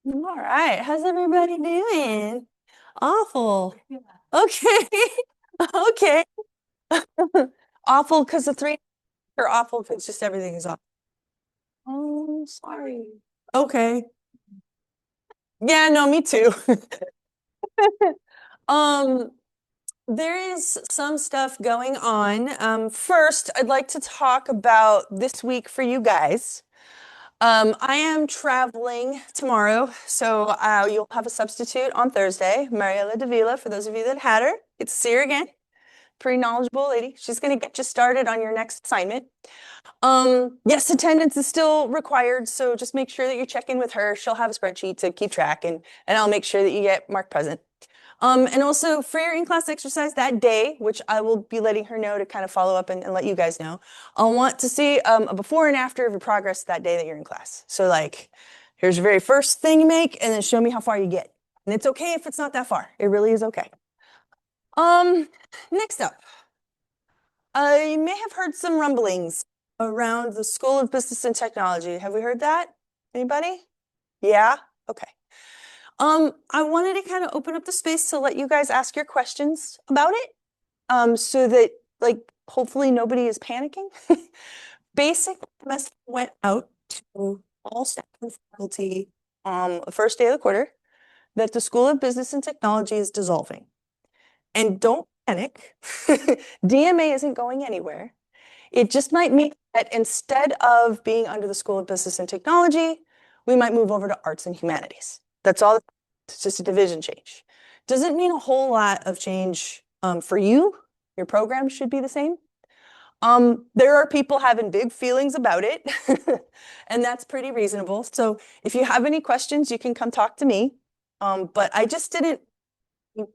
All right. How's everybody doing? Awful. Okay. Okay. Awful because the three are awful because just everything is awful. Oh, sorry. Okay. Yeah, no, me too. Um, there is some stuff going on. First, I'd like to talk about this week for you guys. I am traveling tomorrow, so you'll have a substitute on Thursday, Mariela Davila, for those of you that had her. Get to see her again. Pretty knowledgeable lady. She's going to get you started on your next assignment. Yes, attendance is still required, so just make sure that you check in with her. She'll have a spreadsheet to keep track, and I'll make sure that you get marked present. And also for your in-class exercise that day, which I will be letting her know to kind of follow up and let you guys know, I'll want to see a before and after of your progress that day that you're in class. So like, here's your very first thing you make, and then show me how far you get. And it's okay if it's not that far. It really is okay. Um, Next up, I may have heard some rumblings around the School of Business and Technology. Have we heard that? Anybody? Yeah? Okay. I wanted to kind of open up the space to let you guys ask your questions about it. So that like hopefully nobody is panicking. Basic message went out to all staff and faculty the first day of the quarter that the School of Business and Technology is dissolving. And don't panic. DMA isn't going anywhere. It just might mean that instead of being under the School of Business and Technology, we might move over to Arts and Humanities. That's all. It's just a division change. Doesn't mean a whole lot of change for you. Your program should be the same. There are people having big feelings about it, and that's pretty reasonable. So if you have any questions, you can come talk to me. But I just didn't,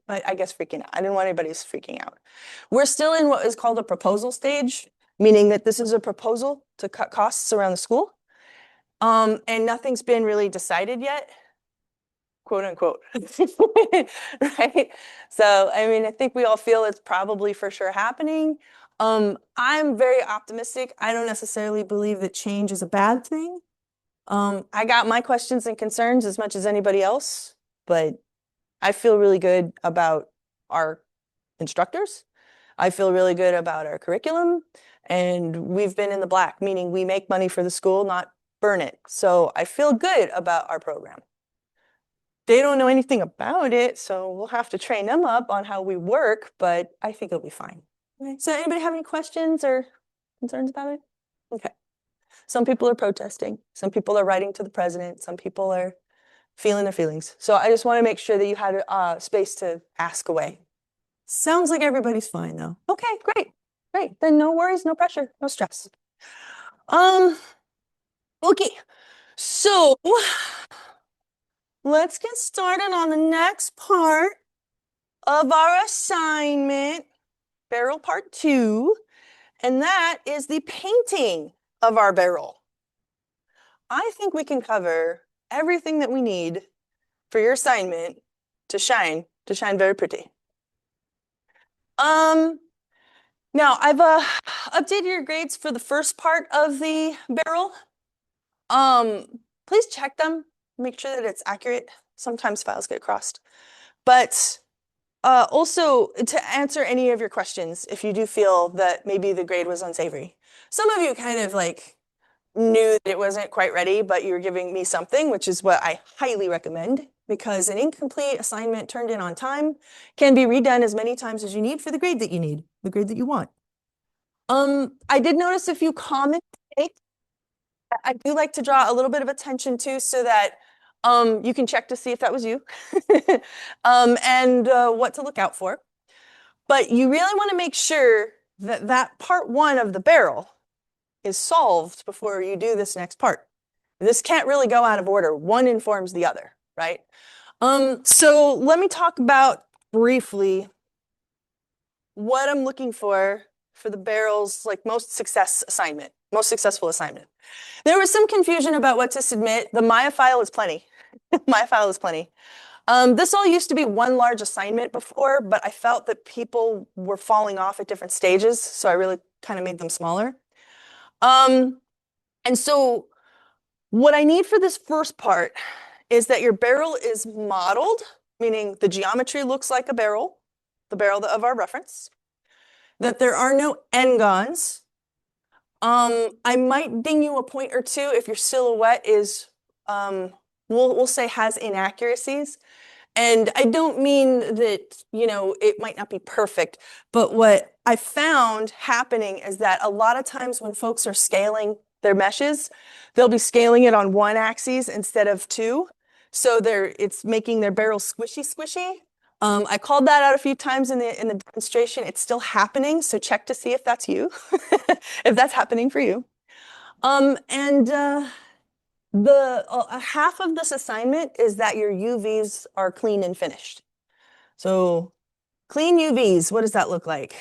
I guess freaking out. I didn't want anybody who's freaking out. We're still in what is called a proposal stage, meaning that this is a proposal to cut costs around the school. And nothing's been really decided yet, quote unquote. Right? So, I mean, I think we all feel it's probably for sure happening. I'm very optimistic. I don't necessarily believe that change is a bad thing. I got my questions and concerns as much as anybody else, but I feel really good about our instructors. I feel really good about our curriculum, and we've been in the black, meaning we make money for the school, not burn it. So I feel good about our program. They don't know anything about it, so we'll have to train them up on how we work, but I think it'll be fine. Okay. So anybody have any questions or concerns about it? Okay. Some people are protesting. Some people are writing to the president. Some people are feeling their feelings. So I just want to make sure that you had space to ask away. Sounds like everybody's fine though. Okay, great. Great. Then no worries, no pressure, no stress. Um, okay. So let's get started on the next part of our assignment, barrel part 2, and that is the painting of our barrel. I think we can cover everything that we need for your assignment to shine very pretty. Um, Now I've updated your grades for the first part of the barrel. Please check them, make sure that it's accurate. Sometimes files get crossed. But also to answer any of your questions, if you do feel that maybe the grade was unsavory. Some of you kind of like knew that it wasn't quite ready, but you were giving me something, which is what I highly recommend, because an incomplete assignment turned in on time can be redone as many times as you need for the grade that you need, the grade that you want. I did notice a few comments. I do like to draw a little bit of attention to so that you can check to see if that was you and what to look out for. But you really want to make sure that that part 1 of the barrel is solved before you do this next part. This can't really go out of order. One informs the other, right? So let me talk about briefly what I'm looking for the barrel's like most successful assignment. There was some confusion about what to submit. The Maya file is plenty. Maya file is plenty. This all used to be one large assignment before, but I felt that people were falling off at different stages, so I really kind of made them smaller. And so what I need for this first part is that your barrel is modeled, meaning the geometry looks like a barrel, the barrel of our reference, that there are no n-gons. I might ding you a point or two if your silhouette is, we'll say has inaccuracies. And I don't mean that, it might not be perfect, but what I found happening is that a lot of times when folks are scaling their meshes, they'll be scaling it on one axis instead of two. So it's making their barrel squishy. I called that out a few times in the demonstration. It's still happening, so check to see if that's you, if that's happening for you. The half of this assignment is that your UVs are clean and finished. So clean UVs, what does that look like?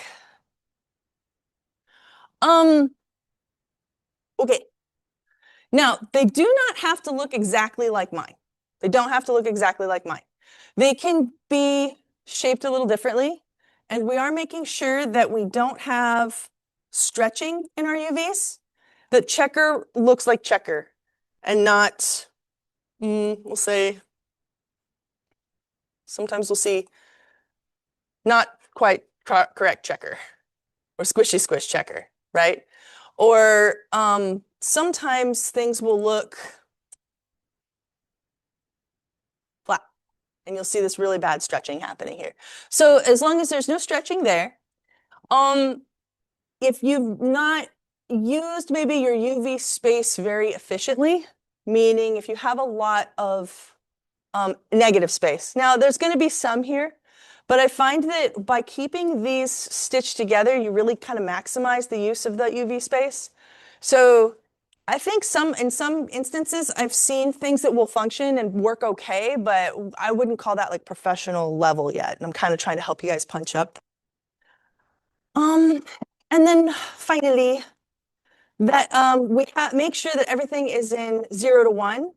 Okay. Now, they do not have to look exactly like mine. They don't have to look exactly like mine. They can be shaped a little differently, and we are making sure that we don't have stretching in our UVs. That checker looks like checker and not, we'll say, sometimes we'll see not quite correct checker or squishy squish checker, right? Or sometimes things will look flat and you'll see this really bad stretching happening here. So as long as there's no stretching there, if you've not used maybe your UV space very efficiently, meaning if you have a lot of negative space. Now there's going to be some here, but I find that by keeping these stitched together, you really kind of maximize the use of the UV space. So I think in some instances, I've seen things that will function and work okay, but I wouldn't call that like professional level yet. And I'm kind of trying to help you guys punch up. And then finally, that we make sure that everything is in 0 to 1.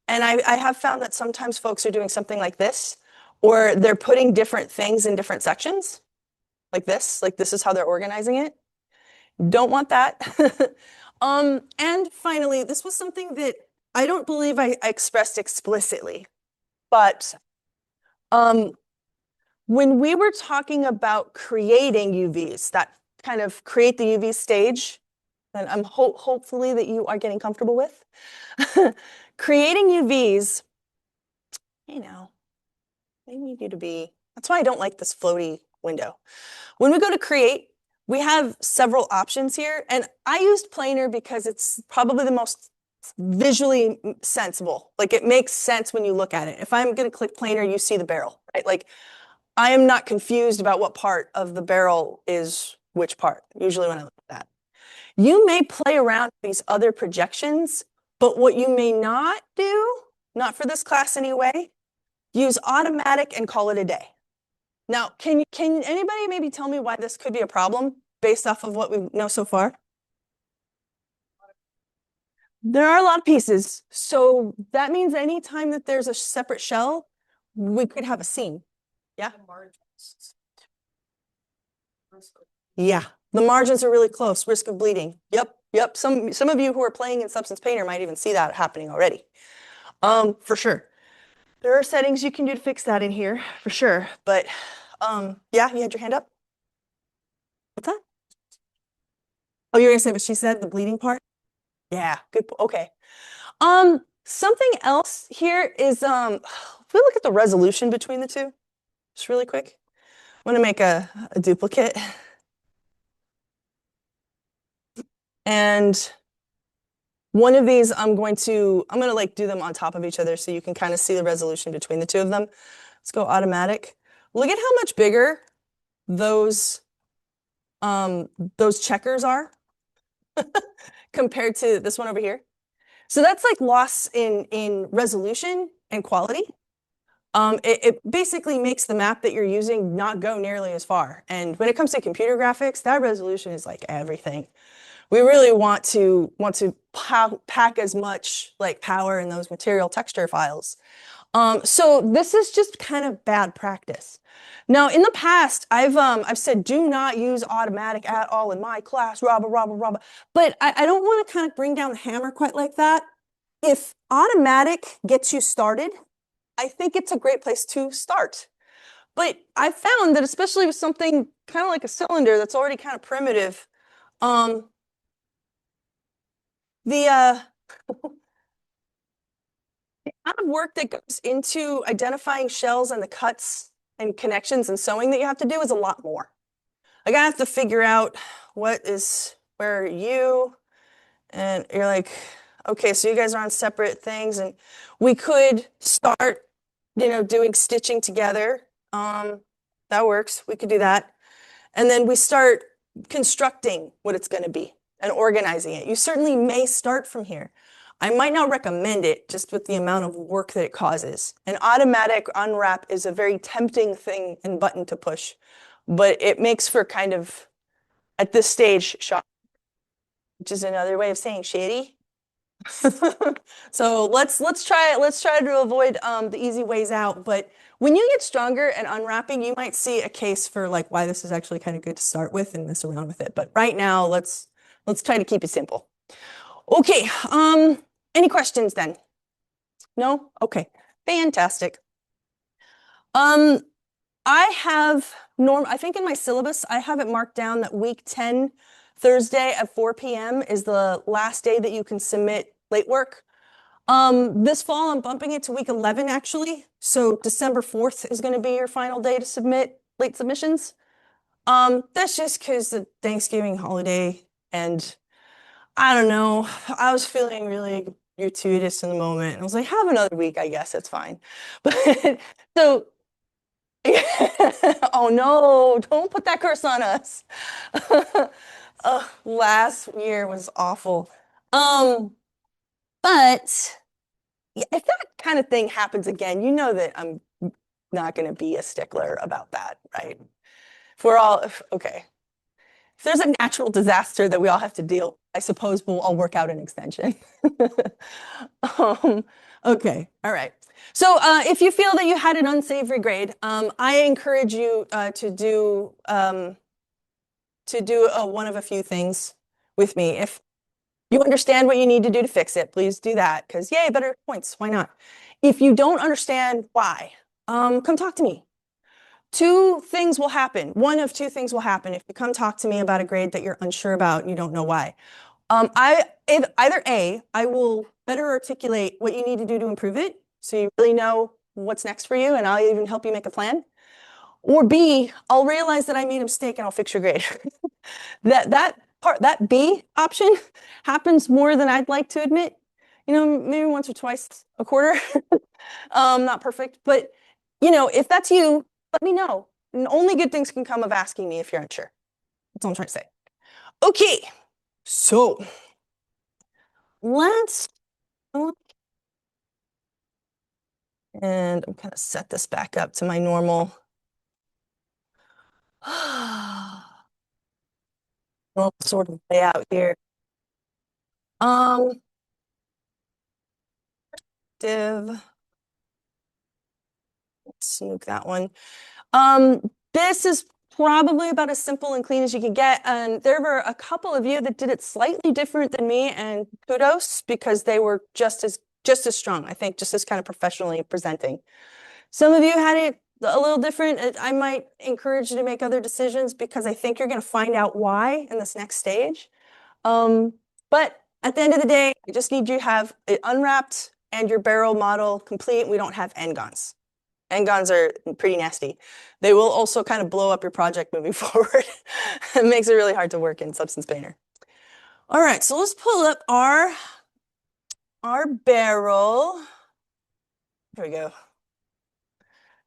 And I have found that sometimes folks are doing something like this, or they're putting different things in different sections, like this is how they're organizing it. Don't want that. And finally, this was something that I don't believe I expressed explicitly, but when we were talking about creating UVs, that kind of create the UV stage, that I'm hopefully that you are getting comfortable with. Creating UVs, they need you to be, that's why I don't like this floaty window. When we go to create, we have several options here, and I used planar because it's probably the most visually sensible. Like it makes sense when you look at it. If I'm going to click planar, you see the barrel, right? Like I am not confused about what part of the barrel is which part, usually when I look at that. You may play around with these other projections, but what you may not do, not for this class anyway, use automatic and call it a day. Now, can anybody maybe tell me why this could be a problem based off of what we know so far? There are a lot of pieces. So that means anytime that there's a separate shell, we could have a seam. Yeah? Yeah, the margins are really close, risk of bleeding. Yep. Some of you who are playing in Substance Painter might even see that happening already. For sure. There are settings you can do to fix that in here, for sure. But yeah, you had your hand up? What's that? Oh, you're gonna say what she said, the bleeding part? Yeah, good. Okay. Something else here is if we look at the resolution between the two, just really quick. I'm gonna make a duplicate. And one of these I'm gonna like do them on top of each other so you can kind of see the resolution between the two of them. Let's go automatic. Look at how much bigger those checkers are compared to this one over here. So that's like loss in resolution and quality. It basically makes the map that you're using not go nearly as far. And when it comes to computer graphics, that resolution is like everything. We really want to pack as much like power in those material texture files. So this is just kind of bad practice. Now, in the past, I've said do not use automatic at all in my class, rabba. But I don't want to kind of bring down the hammer quite like that. if automatic gets you started, I think it's a great place to start. But I found that especially with something kind of like a cylinder that's already kind of primitive, um, the amount of work that goes into identifying shells and the cuts and connections and sewing that you have to do is a lot more. Like I have to figure out where are you, and you're like, okay, so you guys are on separate things, and we could start, doing stitching together. That works. We could do that. And then we start constructing what it's going to be and organizing it. You certainly may start from here. I might not recommend it just with the amount of work that it causes. An automatic unwrap is a very tempting thing and button to push, but it makes for kind of, at this stage, shock, which is another way of saying shady. So let's try to avoid the easy ways out. But when you get stronger and unwrapping, you might see a case for like why this is actually kind of good to start with and mess around with it. But right now, let's try to keep it simple. Okay. Any questions then? No? Okay. Fantastic. Um, I think in my syllabus, I have it marked down that week 10, Thursday at 4 p.m. is the last day that you can submit late work. This fall, I'm bumping it to week 11, actually. So December 4th is going to be your final day to submit late submissions. That's just because the Thanksgiving holiday, and I don't know, I was feeling really gratuitous in the moment. I was like, have another week, I guess, that's fine. But so, oh no, don't put that curse on us. Last year was awful. But if that kind of thing happens again, you know that I'm not going to be a stickler about that, right? Okay. If there's a natural disaster that we all have to deal, I suppose we'll all work out an extension. um, okay, all right. So if you feel that you had an unsavory grade, I encourage you to do one of a few things with me. If you understand what you need to do to fix it, please do that, because yay, better points. Why not? If you don't understand why, come talk to me. Two things will happen. One of two things will happen if you come talk to me about a grade that you're unsure about and you don't know why. Either A, I will better articulate what you need to do to improve it, so you really know what's next for you, and I'll even help you make a plan. Or B, I'll realize that I made a mistake and I'll fix your grade. That B option happens more than I'd like to admit. Maybe once or twice a quarter. Not perfect, but if that's you, let me know. And only good things can come of asking me if you're unsure. That's all I'm trying to say. Okay, so let's, and I'm gonna set this back up to my normal sort of layout here. Div, let's snook that one. This is probably about as simple and clean as you can get. And there were a couple of you that did it slightly different than me, and kudos, because they were just as strong, I think, just as kind of professionally presenting. Some of you had it a little different. I might encourage you to make other decisions because I think you're going to find out why in this next stage. But at the end of the day, I just need you to have it unwrapped and your barrel model complete. We don't have end guns. End guns are pretty nasty. They will also kind of blow up your project moving forward. It makes it really hard to work in Substance Painter. All right, so let's pull up our barrel. Here we go.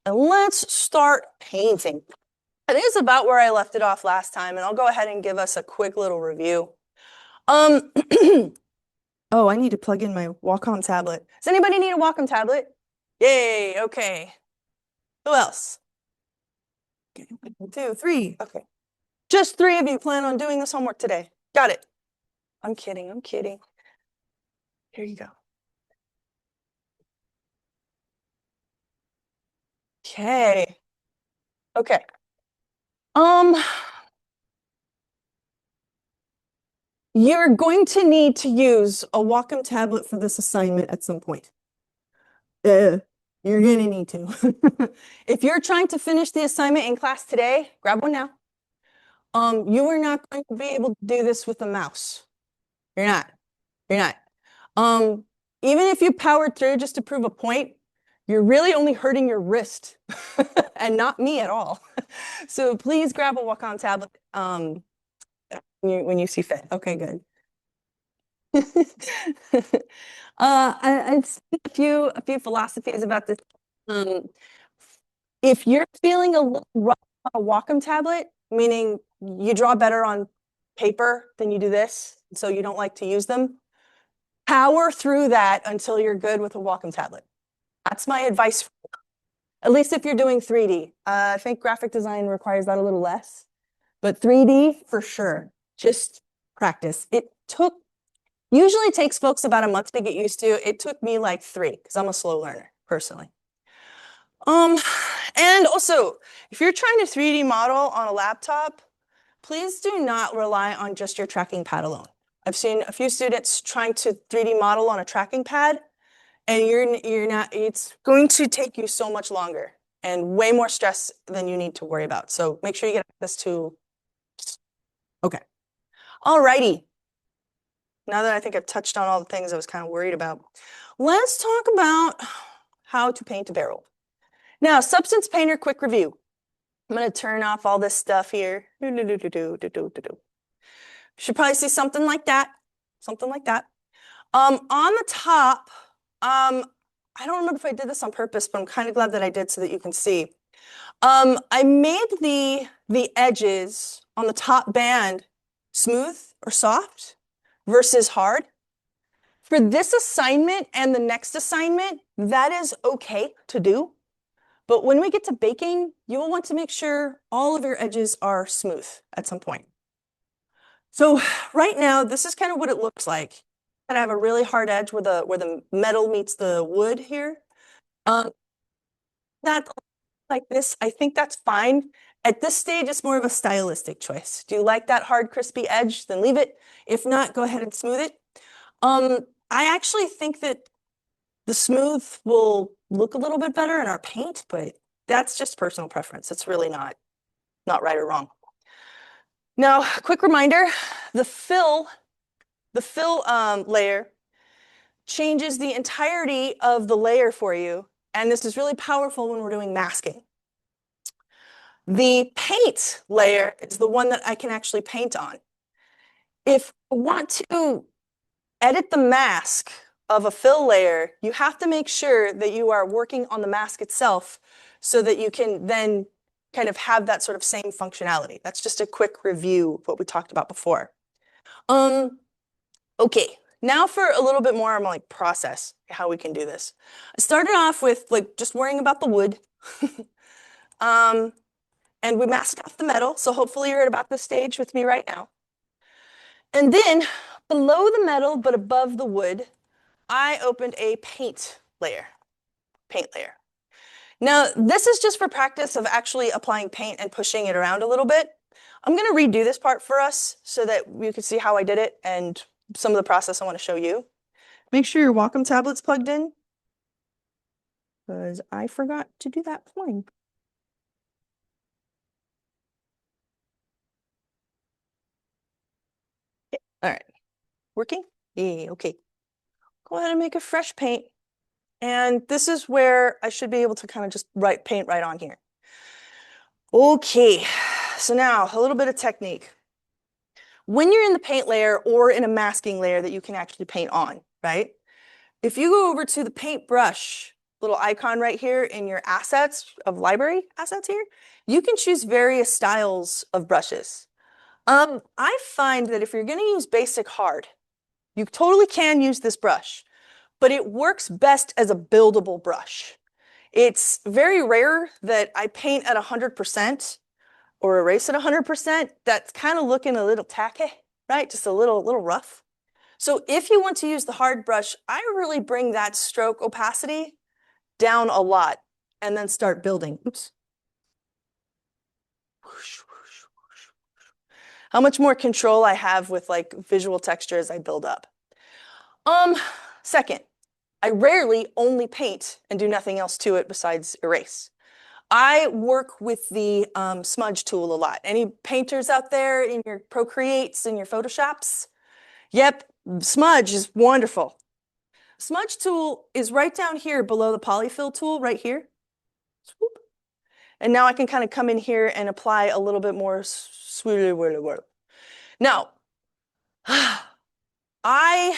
And let's start painting. I think it's about where I left it off last time, and I'll go ahead and give us a quick little review. Oh, I need to plug in my Wacom tablet. Does anybody need a Wacom tablet? Yay, okay. Who else? 1, 2, 3. Okay. Just 3 of you plan on doing this homework today. Got it. I'm kidding. I'm kidding. Here you go. Okay. Okay. You're going to need to use a Wacom tablet for this assignment at some point. You're going to need to. If you're trying to finish the assignment in class today, grab one now. You are not going to be able to do this with a mouse. You're not. You're not. Even if you powered through just to prove a point, you're really only hurting your wrist and not me at all. So please grab a Wacom tablet when you see fit. Okay, good. I've seen a few philosophies about this. Um, if you're feeling a little rough on a Wacom tablet, meaning you draw better on paper than you do this, so you don't like to use them, power through that until you're good with a Wacom tablet. That's my advice, at least if you're doing 3D. I think graphic design requires that a little less, but 3D for sure. Just practice. Usually takes folks about a month to get used to. It took me like 3 because I'm a slow learner personally. And also, if you're trying to 3D model on a laptop, please do not rely on just your tracking pad alone. I've seen a few students trying to 3D model on a tracking pad, and you're not, it's going to take you so much longer and way more stress than you need to worry about. So make sure you get access to, okay. Alrighty. Now that I think I've touched on all the things I was kind of worried about, let's talk about how to paint a barrel. Now, Substance Painter quick review. I'm going to turn off all this stuff here. Should probably see something like that. Something like that. On the top, I don't remember if I did this on purpose, but I'm kind of glad that I did so that you can see. I made the edges on the top band smooth or soft versus hard. For this assignment and the next assignment, that is okay to do. But when we get to baking, you will want to make sure all of your edges are smooth at some point. So right now, this is kind of what it looks like. And I have a really hard edge where the metal meets the wood here. That like this, I think that's fine. At this stage, it's more of a stylistic choice. Do you like that hard, crispy edge? Then leave it. If not, go ahead and smooth it. I actually think that the smooth will look a little bit better in our paint, but that's just personal preference. It's really not right or wrong. Now, quick reminder, the fill layer changes the entirety of the layer for you, and this is really powerful when we're doing masking. The paint layer is the one that I can actually paint on. If I want to edit the mask of a fill layer, you have to make sure that you are working on the mask itself so that you can then kind of have that sort of same functionality. That's just a quick review of what we talked about before. Okay, now for a little bit more like process, how we can do this. I started off with like just worrying about the wood. And we masked off the metal, so hopefully you're at about this stage with me right now. And then below the metal, but above the wood, I opened a paint layer. Now, this is just for practice of actually applying paint and pushing it around a little bit. I'm going to redo this part for us so that you can see how I did it and some of the process I want to show you. Make sure your Wacom tablet's plugged in, because I forgot to do that plumbing. All right, working? Yeah, okay. Go ahead and make a fresh paint. And this is where I should be able to kind of just paint right on here. Okay, so now a little bit of technique. When you're in the paint layer or in a masking layer that you can actually paint on, right? If you go over to the paintbrush little icon right here in your assets of library assets here, you can choose various styles of brushes. I find that if you're going to use basic hard, you totally can use this brush, but it works best as a buildable brush. It's very rare that I paint at 100% or erase at 100%. That's kind of looking a little tacky, right? Just a little rough. So if you want to use the hard brush, I really bring that stroke opacity down a lot and then start building. Oops. how much more control I have with like visual texture as I build up. Second, I rarely only paint and do nothing else to it besides erase. I work with the smudge tool a lot. Any painters out there in your Procreates and your Photoshops? Yep, smudge is wonderful. Smudge tool is right down here below the polyfill tool, right here. Swoop. And now I can kind of come in here and apply a little bit more. Now, I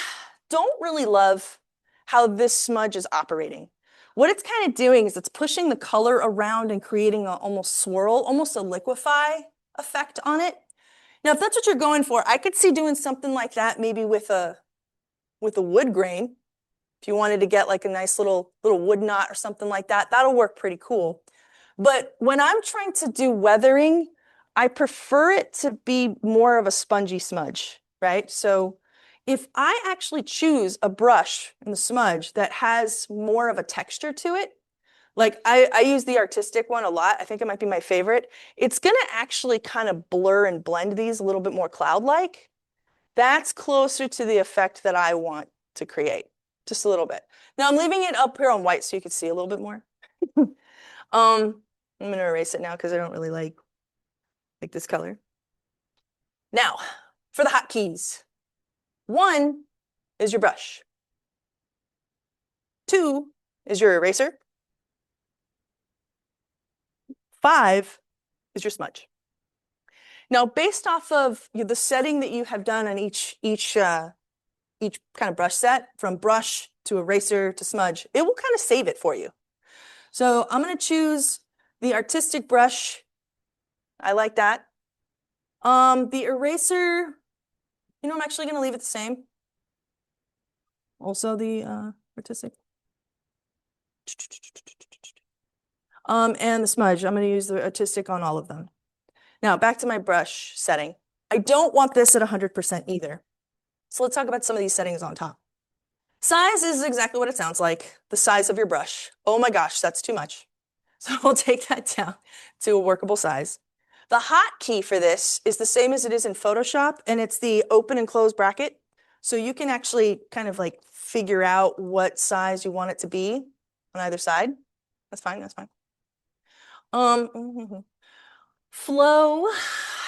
don't really love how this smudge is operating. What it's kind of doing is it's pushing the color around and creating an almost swirl, almost a liquefy effect on it. Now, if that's what you're going for, I could see doing something like that maybe with a wood grain. If you wanted to get like a nice little wood knot or something like that, that'll work pretty cool. But when I'm trying to do weathering, I prefer it to be more of a spongy smudge, right? So if I actually choose a brush in the smudge that has more of a texture to it, like I use the artistic one a lot. I think it might be my favorite. It's gonna actually kind of blur and blend these a little bit more cloud-like. That's closer to the effect that I want to create, just a little bit. Now I'm leaving it up here on white so you can see a little bit more. I'm gonna erase it now because I don't really like this color. Now, for the hotkeys. 1 is your brush. 2 is your eraser. 5 is your smudge. Now, based off of the setting that you have done on each kind of brush set, from brush to eraser to smudge, it will kind of save it for you. So I'm going to choose the artistic brush. I like that. The eraser, I'm actually going to leave it the same. Also the artistic. And the smudge, I'm going to use the artistic on all of them. Now, back to my brush setting. I don't want this at 100% either. So let's talk about some of these settings on top. Size is exactly what it sounds like, the size of your brush. Oh my gosh, that's too much. So we'll take that down to a workable size. The hotkey for this is the same as it is in Photoshop, and it's the open and close bracket. So you can actually kind of like figure out what size you want it to be on either side. That's fine, that's fine. Flow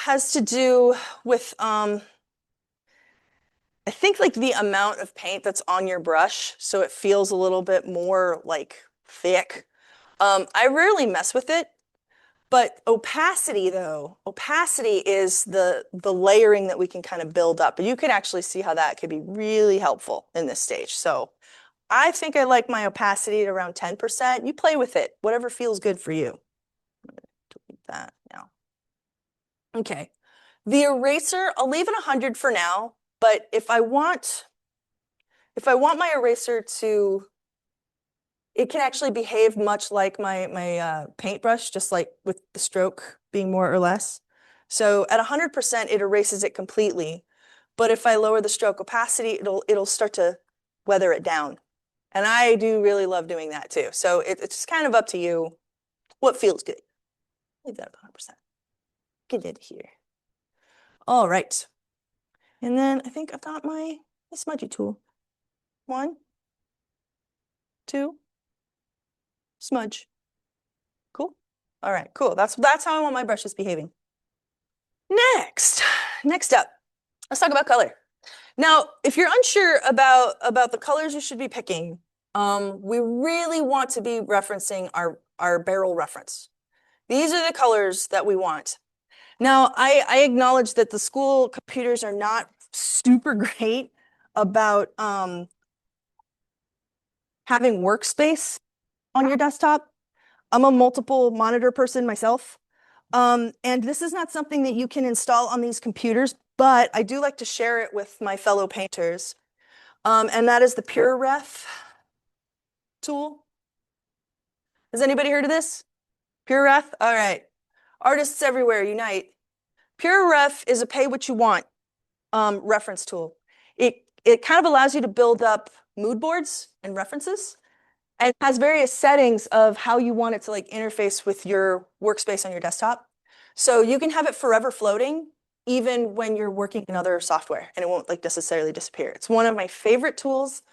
has to do with, I think like the amount of paint that's on your brush, so it feels a little bit more like thick. I rarely mess with it, but opacity though, opacity is the layering that we can kind of build up. And you can actually see how that could be really helpful in this stage. So I think I like my opacity at around 10%. You play with it, whatever feels good for you. I'm gonna delete that now. Okay, the eraser, I'll leave it 100 for now, but if I want my eraser to, it can actually behave much like my paintbrush, just like with the stroke being more or less. So at 100%, it erases it completely. But if I lower the stroke opacity, it'll start to weather it down. And I do really love doing that too. So it's kind of up to you what feels good. Leave that at 100%. Get it here. All right. And then I think I've got my smudgy tool. 1, 2, smudge. Cool. All right, cool. That's how I want my brushes behaving. Next up, let's talk about color. Now, if you're unsure about the colors you should be picking, we really want to be referencing our barrel reference. These are the colors that we want. Now, I acknowledge that the school computers are not super great about having workspace on your desktop. I'm a multiple monitor person myself. And this is not something that you can install on these computers, but I do like to share it with my fellow painters. And that is the PureRef tool. Has anybody heard of this? PureRef? All right. Artists everywhere, unite. PureRef is a pay what you want reference tool. It kind of allows you to build up mood boards and references, and has various settings of how you want it to like interface with your workspace on your desktop. So you can have it forever floating even when you're working in other software, and it won't like necessarily disappear. It's one of my favorite tools.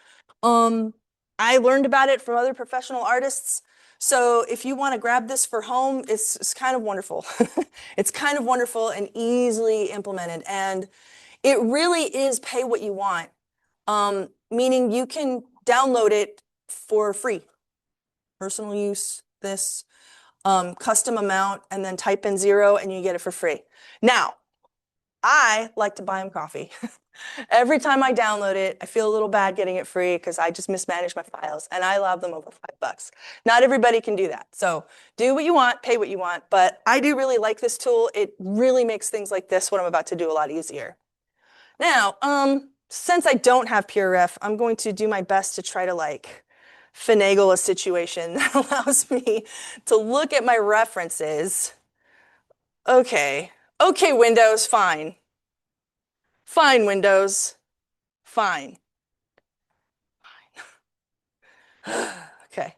I learned about it from other professional artists. So if you want to grab this for home, it's kind of wonderful. It's kind of wonderful and easily implemented. And it really is pay what you want, meaning you can download it for free. Personal use, this custom amount, and then type in 0 and you get it for free. Now, I like to buy them coffee. Every time I download it, I feel a little bad getting it free because I just mismanage my files and I love them over $5. Not everybody can do that. So do what you want, pay what you want, but I do really like this tool. It really makes things like this, what I'm about to do, a lot easier. Now, since I don't have pure ref, I'm going to do my best to try to like finagle a situation that allows me to look at my references. Okay, Windows, fine. Fine, Windows, fine. Okay.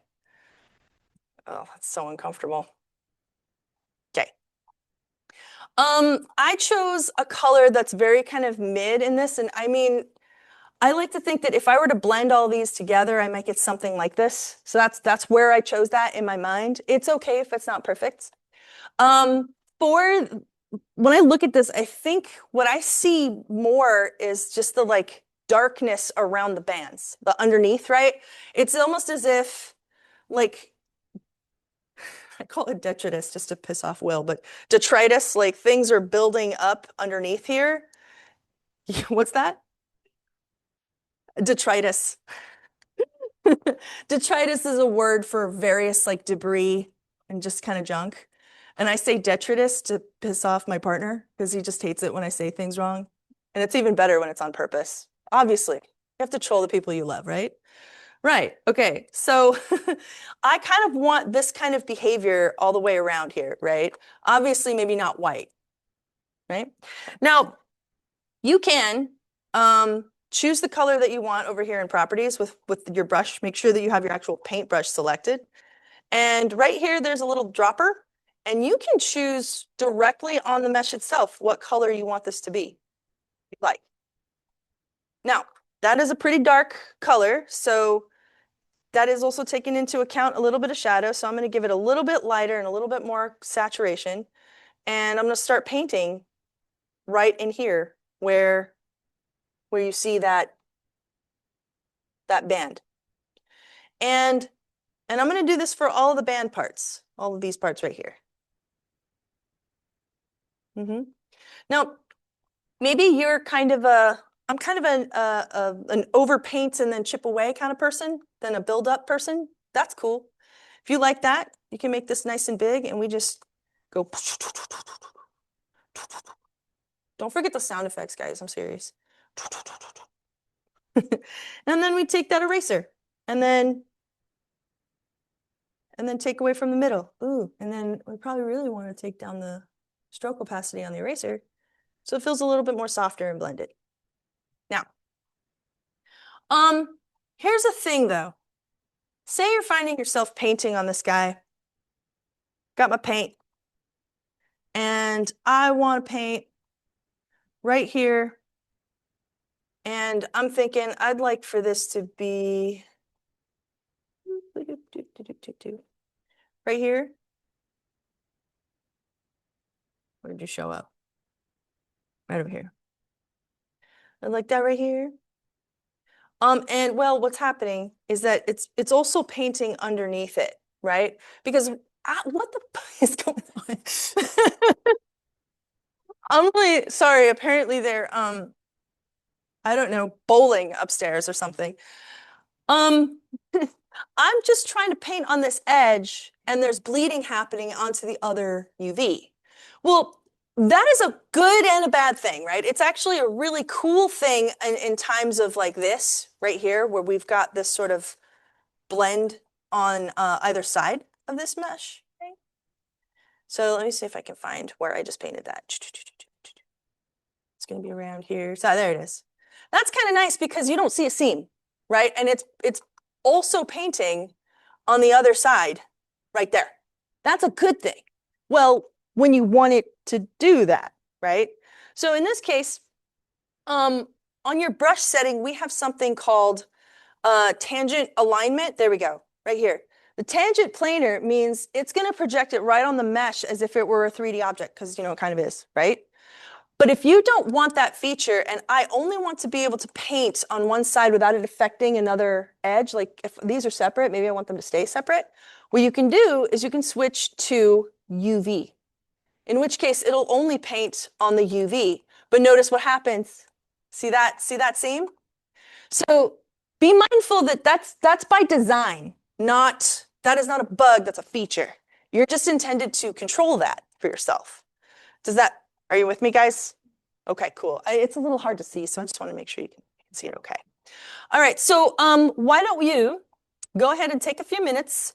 Oh, that's so uncomfortable. Okay. I chose a color that's very kind of mid in this, and I mean, I like to think that if I were to blend all these together, I might get something like this. So that's where I chose that in my mind. It's okay if it's not perfect. For when I look at this, I think what I see more is just the like darkness around the bands, the underneath, right? It's almost as if like I call it detritus just to piss off Will, but detritus, like things are building up underneath here. What's that? Detritus. Detritus is a word for various like debris and just kind of junk. And I say detritus to piss off my partner because he just hates it when I say things wrong. And it's even better when it's on purpose. Obviously, you have to troll the people you love, right? Right. Okay. So I kind of want this kind of behavior all the way around here, right? Obviously, maybe not white, right? Now, you can choose the color that you want over here in properties with your brush. Make sure that you have your actual paintbrush selected. And right here, there's a little dropper. And you can choose directly on the mesh itself what color you want this to be, like. Now, that is a pretty dark color, so that is also taking into account a little bit of shadow. So I'm going to give it a little bit lighter and a little bit more saturation. And I'm going to start painting right in here where you see that band. And I'm going to do this for all of the band parts, all of these parts right here. Now, maybe you're kind of I'm kind of an over paint and then chip away kind of person than a build up person. That's cool. If you like that, you can make this nice and big and we just go. Don't forget the sound effects, guys. I'm serious. And then we take that eraser and then take away from the middle. Ooh, and then we probably really want to take down the stroke opacity on the eraser so it feels a little bit more softer and blended. Now, here's a thing though. Say you're finding yourself painting on this guy. Got my paint. And I want to paint right here. And I'm thinking I'd like for this to be right here. Where did you show up? Right over here. I'd like that right here. And well, what's happening is that it's also painting underneath it, right? Because what the is going on? I'm really sorry. Apparently they're I don't know, bowling upstairs or something. I'm just trying to paint on this edge and there's bleeding happening onto the other UV. Well, that is a good and a bad thing, right? It's actually a really cool thing in times of like this right here, where we've got this sort of blend on either side of this mesh. Okay? So let me see if I can find where I just painted that. It's going to be around here. So there it is. That's kind of nice because you don't see a seam, right? And it's also painting on the other side right there. That's a good thing. Well, when you want it to do that, right? So in this case, on your brush setting, we have something called tangent alignment. There we go, right here. The tangent planar means it's going to project it right on the mesh as if it were a 3D object, because you know it kind of is, right? But if you don't want that feature, and I only want to be able to paint on one side without it affecting another edge, like if these are separate, maybe I want them to stay separate, what you can do is you can switch to UV, in which case it'll only paint on the UV. But notice what happens. See that seam? So be mindful that that's by design, that is not a bug, that's a feature. You're just intended to control that for yourself. Are you with me, guys? Okay, cool. It's a little hard to see, so I just want to make sure you can see it okay. All right, so why don't you go ahead and take a few minutes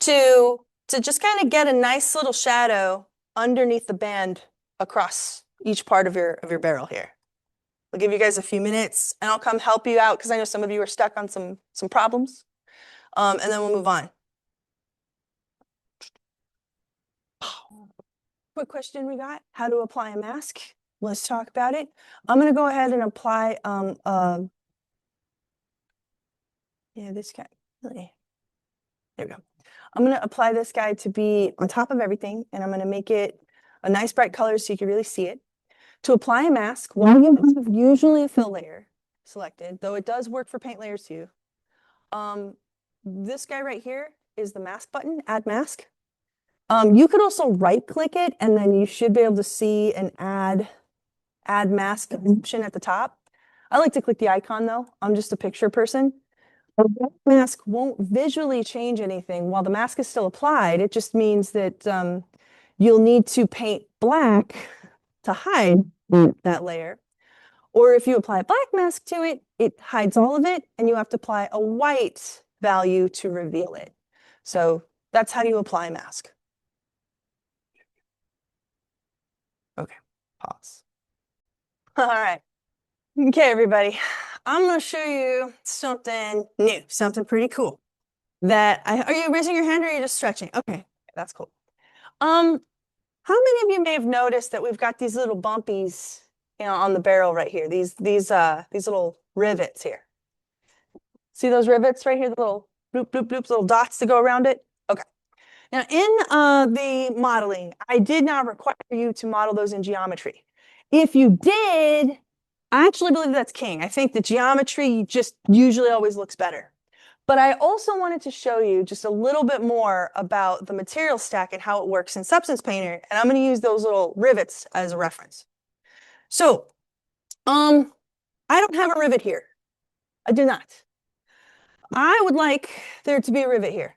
to just kind of get a nice little shadow underneath the band across each part of your barrel here. I'll give you guys a few minutes, and I'll come help you out because I know some of you are stuck on some problems, and then we'll move on. Quick question we got, how to apply a mask. Let's talk about it. I'm going to go ahead and apply, this guy, really. There we go. I'm going to apply this guy to be on top of everything, and I'm going to make it a nice bright color so you can really see it. To apply a mask, well, you have usually a fill layer selected, though it does work for paint layers too. This guy right here is the mask button, add mask. You could also right click it, and then you should be able to see an add mask option at the top. I like to click the icon though. I'm just a picture person. A mask won't visually change anything while the mask is still applied. It just means that you'll need to paint black to hide that layer. Or if you apply a black mask to it, it hides all of it, and you have to apply a white value to reveal it. So that's how you apply a mask. Okay, pause. All right. Okay, everybody. I'm going to show you something new, something pretty cool. Are you raising your hand or are you just stretching? Okay, that's cool. How many of you may have noticed that we've got these little bumpies, on the barrel right here? These little rivets here. See those rivets right here? The little bloop, bloop, bloop, little dots to go around it? Okay. Now, in the modeling, I did not require you to model those in geometry. If you did, I actually believe that's king. I think the geometry just usually always looks better. But I also wanted to show you just a little bit more about the material stack and how it works in Substance Painter, and I'm going to use those little rivets as a reference. So, I don't have a rivet here. I do not. I would like there to be a rivet here.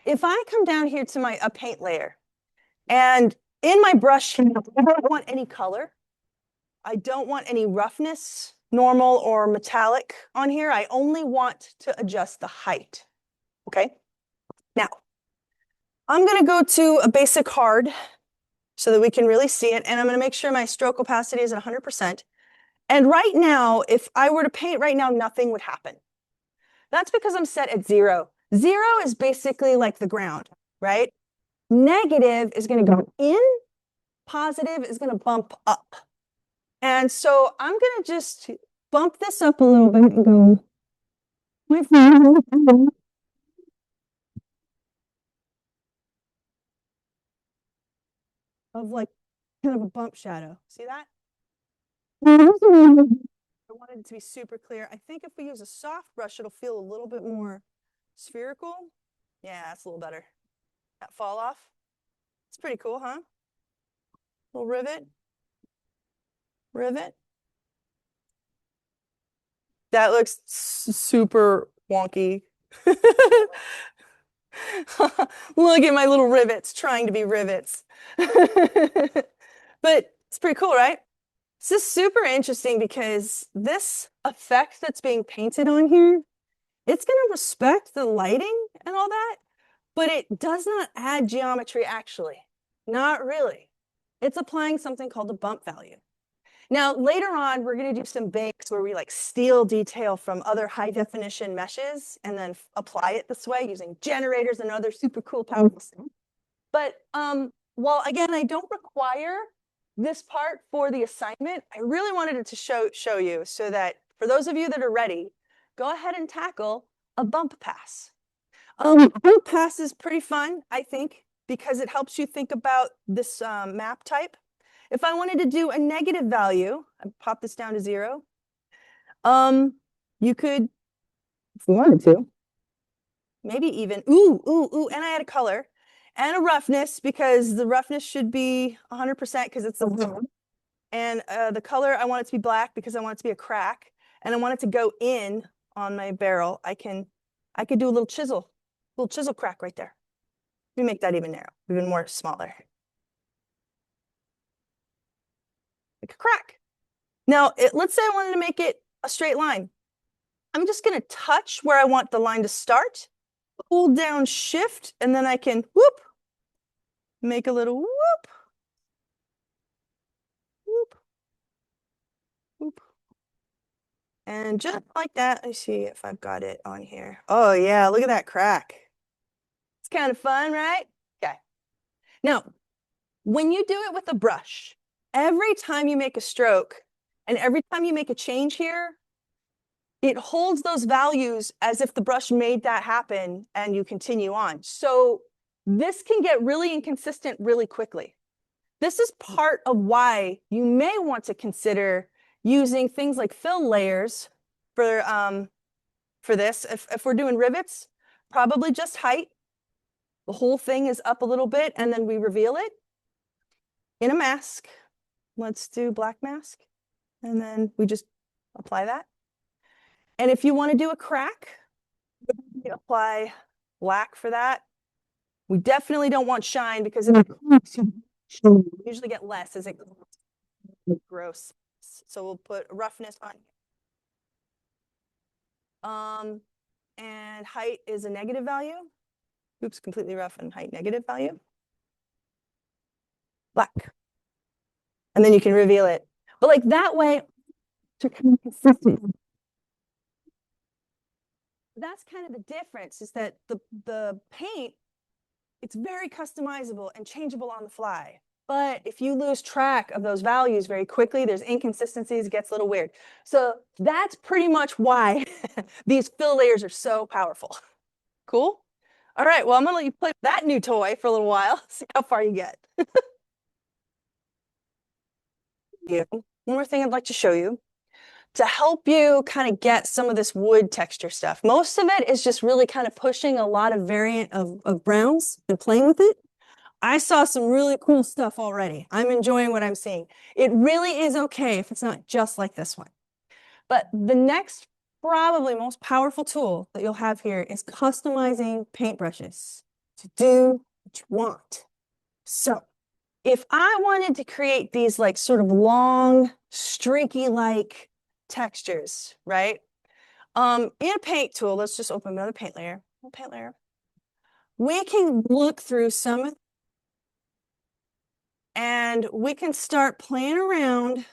If I come down here to a paint layer, and in my brush, I don't want any color. I don't want any roughness, normal or metallic on here. I only want to adjust the height. Okay? Now, I'm going to go to a basic hard so that we can really see it, and I'm going to make sure my stroke opacity is at 100%. And right now, if I were to paint right now, nothing would happen. That's because I'm set at 0. 0 is basically like the ground, right? Negative is going to go in, positive is going to bump up. And so I'm going to just bump this up a little bit and go of like kind of a bump shadow. See that? I wanted it to be super clear. I think if we use a soft brush, it'll feel a little bit more spherical. Yeah, that's a little better. That fall off. It's pretty cool, huh? Little rivet. Rivet. That looks super wonky. Look at my little rivets trying to be rivets. But it's pretty cool, right? This is super interesting because this effect that's being painted on here, it's going to respect the lighting and all that, but it does not add geometry actually. Not really. It's applying something called a bump value. Now, later on, we're going to do some bakes where we like steal detail from other high definition meshes and then apply it this way using generators and other super cool powerful things. But while again, I don't require this part for the assignment, I really wanted it to show you so that for those of you that are ready, go ahead and tackle a bump pass. Bump pass is pretty fun, I think, because it helps you think about this map type. If I wanted to do a negative value, I pop this down to 0. You could, if you wanted to, maybe even, and I add a color and a roughness because the roughness should be 100% because it's a wound. And the color, I want it to be black because I want it to be a crack. And I want it to go in on my barrel. I could do a little chisel crack right there. Let me make that even narrow, even more smaller. Like a crack. Now, let's say I wanted to make it a straight line. I'm just going to touch where I want the line to start, hold down shift, and then I can whoop, make a little whoop, whoop, whoop. And just like that, I see if I've got it on here. Oh yeah, look at that crack. It's kind of fun, right? Okay. Now, when you do it with a brush, every time you make a stroke and every time you make a change here, it holds those values as if the brush made that happen and you continue on. So this can get really inconsistent really quickly. This is part of why you may want to consider using things like fill layers for this. If we're doing rivets, probably just height. The whole thing is up a little bit and then we reveal it in a mask. Let's do black mask. And then we just apply that. And if you want to do a crack, you apply black for that. We definitely don't want shine because it usually get less as it gross. So we'll put roughness on. And height is a negative value. Oops, completely rough and height negative value. Black. And then you can reveal it. But like that way, to kind of consistent. That's kind of the difference is that the paint, it's very customizable and changeable on the fly. But if you lose track of those values very quickly, there's inconsistencies, it gets a little weird. So that's pretty much why these fill layers are so powerful. Cool? All right, well, I'm gonna let you play with that new toy for a little while, see how far you get. One more thing I'd like to show you to help you kind of get some of this wood texture stuff. Most of it is just really kind of pushing a lot of variant of browns and playing with it. I saw some really cool stuff already. I'm enjoying what I'm seeing. It really is okay if it's not just like this one. But the next, probably most powerful tool that you'll have here is customizing paintbrushes to do what you want. So if I wanted to create these like sort of long, streaky-like textures, right? In a paint tool, let's just open another paint layer. We can look through some and we can start playing around.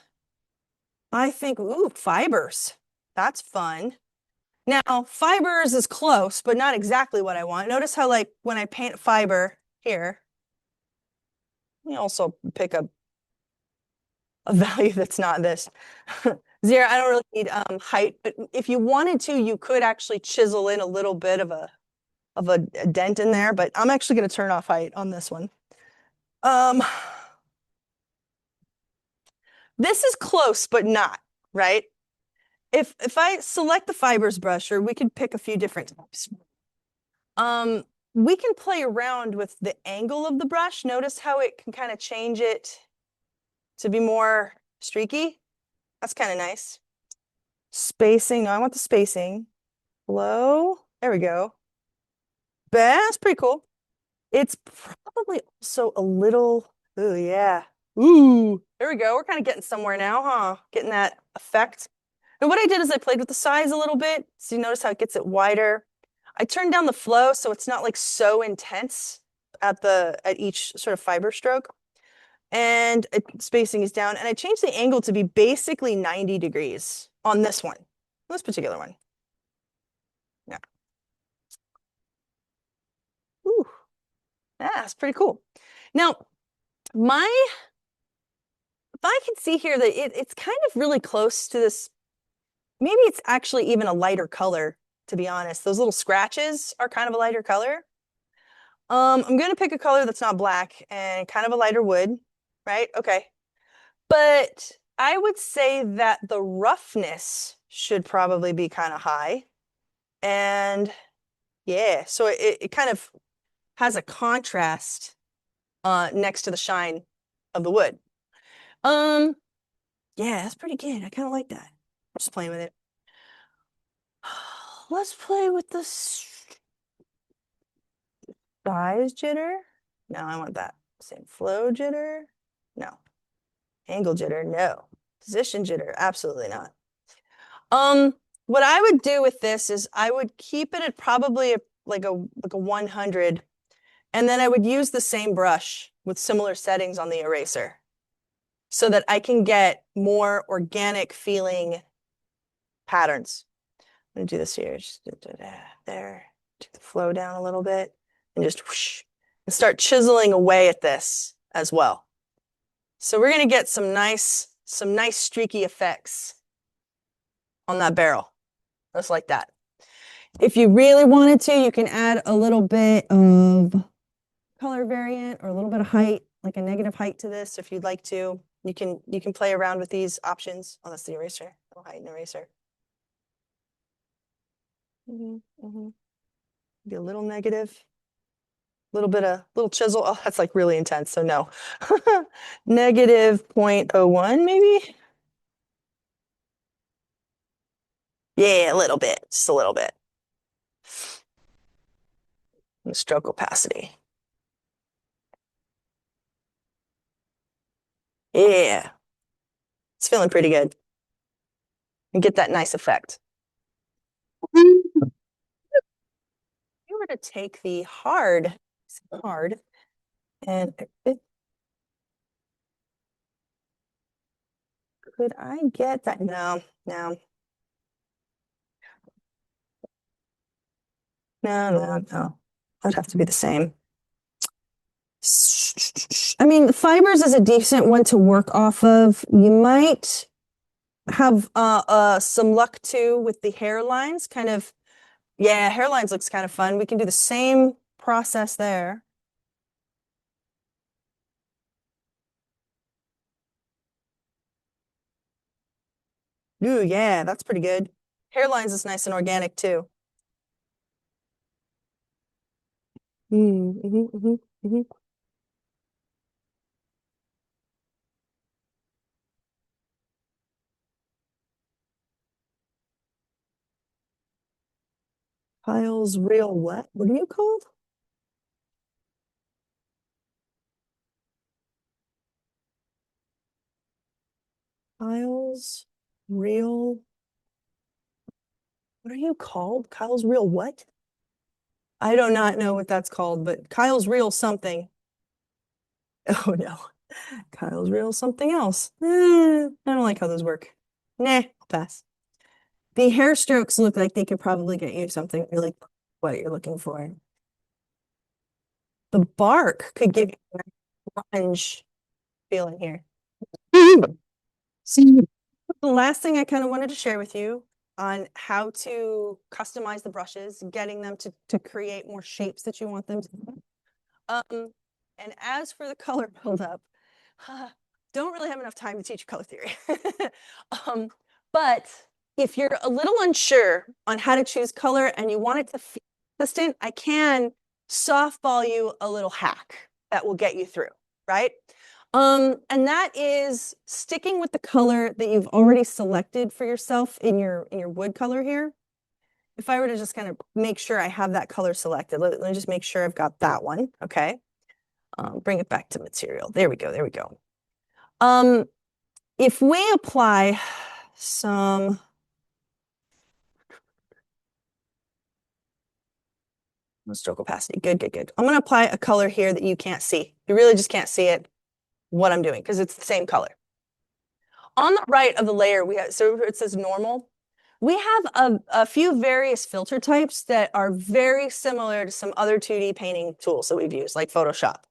I think, ooh, fibers. That's fun. Now, fibers is close, but not exactly what I want. Notice how like when I paint fiber here, let me also pick a value that's not this. 0, I don't really need height, but if you wanted to, you could actually chisel in a little bit of a dent in there, but I'm actually going to turn off height on this one. This is close, but not, right? If I select the fibers brush, or we could pick a few different types. We can play around with the angle of the brush. Notice how it can kind of change it to be more streaky. That's kind of nice. Spacing, no, I want the spacing. Flow, there we go. That's pretty cool. It's probably also a little, oh yeah. Ooh, there we go. We're kind of getting somewhere now, huh? Getting that effect. And what I did is I played with the size a little bit. So you notice how it gets it wider. I turned down the flow so it's not like so intense at each sort of fiber stroke. And spacing is down. And I changed the angle to be basically 90 degrees on this one, this particular one. Yeah. Ooh, that's pretty cool. Now, my I can see here that it's kind of really close to this. Maybe it's actually even a lighter color, to be honest. Those little scratches are kind of a lighter color. I'm gonna pick a color that's not black and kind of a lighter wood, right? Okay. But I would say that the roughness should probably be kind of high. And yeah, so it kind of has a contrast next to the shine of the wood. Um, yeah, that's pretty good. I kind of like that. Just playing with it. Let's play with the size jitter. No, I want that. Same flow jitter. No. Angle jitter. No. Position jitter. Absolutely not. What I would do with this is I would keep it at probably like a 100, and then I would use the same brush with similar settings on the eraser so that I can get more organic feeling patterns. I'm gonna do this here. Just there, take the flow down a little bit, and just whoosh, and start chiseling away at this as well. So we're gonna get some nice streaky effects on that barrel, just like that. If you really wanted to, you can add a little bit of color variant or a little bit of height, like a negative height to this if you'd like to. You can play around with these options. Oh, that's the eraser. Little height and eraser. Be a little negative. Little chisel. Oh, that's like really intense, so no. Negative 0.01 maybe? Yeah, a little bit, just a little bit. And stroke opacity. Yeah, it's feeling pretty good. And get that nice effect. If you were to take the hard, and could I get that? No. That'd have to be the same. I mean, fibers is a decent one to work off of. You might have some luck too with the hairlines. Kind of, yeah, hairlines looks kind of fun. We can do the same process there. Ooh, yeah, that's pretty good. Hairlines is nice and organic too. Kyle's real what? What are you called? Kyle's real. What are you called? Kyle's real what? I do not know what that's called, but Kyle's real something. Oh no. Kyle's real something else. I don't like how those work. Nah, I'll pass. The hair strokes look like they could probably get you something really what you're looking for. The bark could give you a grunge feeling here. See, the last thing I kind of wanted to share with you on how to customize the brushes, getting them to create more shapes that you want them to. And as for the color buildup, don't really have enough time to teach color theory. But if you're a little unsure on how to choose color and you want it to feel consistent, I can softball you a little hack that will get you through, right? And that is sticking with the color that you've already selected for yourself in your wood color here. If I were to just kind of make sure I have that color selected, let me just make sure I've got that one, okay? Bring it back to material. There we go, there we go. If we apply some stroke opacity, good. I'm gonna apply a color here that you can't see. You really just can't see it, what I'm doing, because it's the same color. On the right of the layer, we have, so it says normal. We have a few various filter types that are very similar to some other 2D painting tools that we've used, like Photoshop.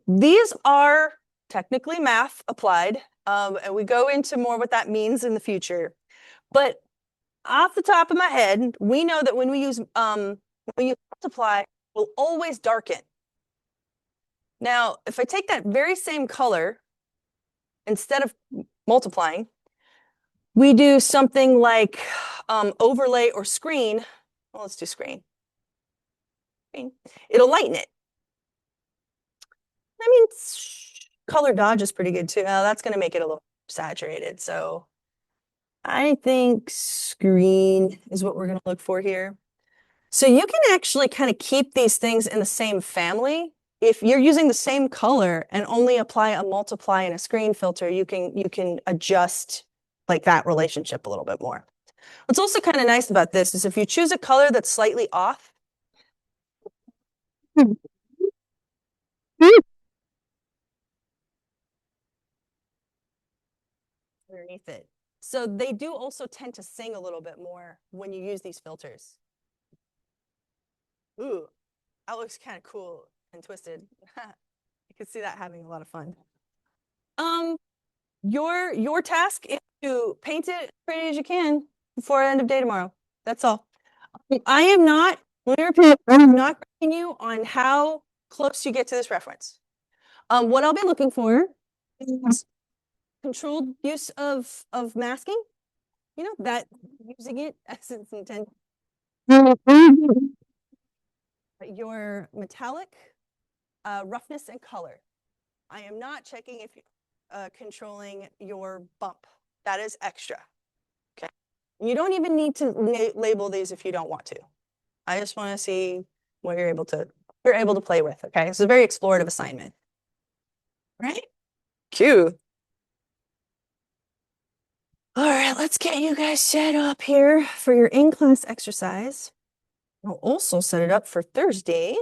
These are technically math applied, and we go into more what that means in the future. But off the top of my head, we know that when we multiply, we'll always darken. Now, if I take that very same color, instead of multiplying, we do something like overlay or screen. Well, let's do screen. It'll lighten it. I mean, color dodge is pretty good too. That's going to make it a little saturated. So I think screen is what we're going to look for here. So you can actually kind of keep these things in the same family. If you're using the same color and only apply a multiply and a screen filter, you can adjust like that relationship a little bit more. What's also kind of nice about this is if you choose a color that's slightly off, underneath it. So they do also tend to sing a little bit more when you use these filters. Ooh, that looks kind of cool and twisted. You can see that having a lot of fun. Your task is to paint it as pretty as you can before end of day tomorrow. That's all. I am not, let me repeat, I'm not grading you on how close you get to this reference. What I'll be looking for is controlled use of masking, you know, that using it as it's intended. Your metallic, roughness and color. I am not checking if controlling your bump. That is extra. Okay. You don't even need to label these if you don't want to. I just want to see what you're able to play with. Okay. It's a very explorative assignment. Right? Cute. All right, let's get you guys set up here for your in-class exercise. I'll also set it up for Thursday.